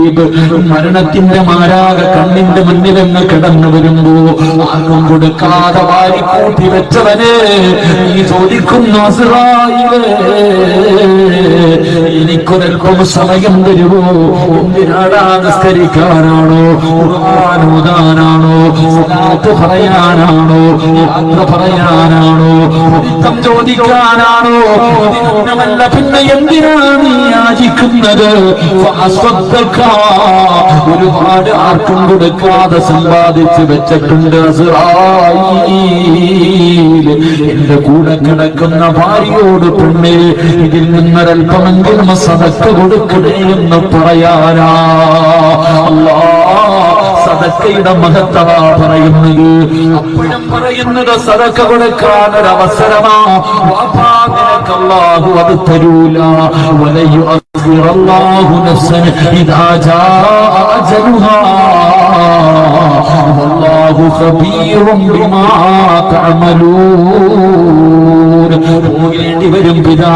റഖീബ്. മരണത്തിന്റെ മാരാക കണ്ണിന്റെ മുന്നിലെന്ന് കിടന്നു വരുമ്പോ ആർക്കും കൊടുക്കാതെ വാരി കൂട്ടി വെച്ചവനെ നീ ചോദിക്കുന്നു അസ്റായീലേ, എനിക്കൊരൽപ്പം സമയം തരുമോ? എന്തിനാടാ? നിസ്കരിക്കാനാണോ? ഖുർആൻ ഓതാനാണോ? സ്വലാത്ത് പറയാനാണോ? യാത്ര പറയാനാണോ? പൊരുത്തം ചോദിക്കാനാണോ? ഇതിനൊന്നുമല്ല. പിന്നെ എന്തിനാണ് നീ യാചിക്കുന്നത്? ഒരുപാട് ആർക്കും കൊടുക്കാതെ സമ്പാദിച്ച് വെച്ചിട്ടുണ്ട് അസ്റായീൽ. എന്റെ കൂടെ കിടക്കുന്ന ഭാര്യയോട് പെണ്ണേ, ഇതിൽ നിന്നൊരൽപ്പമെങ്കിലും സദക്ക കൊടുക്കണേ എന്ന് പറയാനാ. അല്ലാഹ് സദക്കയുടെ മഹത്താ പറയുന്നത്. അപ്പോഴും പറയുന്നത് സദക്ക കൊടുക്കാനൊരവസരമാ. വാപ്പാ, നിനക്ക് അല്ലാഹു അത് തരൂല. വലയുഅഖിറല്ലാഹു നഫ്സൻ ഇദാ ജാഅ അജലുഹാ വല്ലാഹു ഖബീറും ബിമാ തഅമലൂൻ. പോകേണ്ടി വരും പിതാ.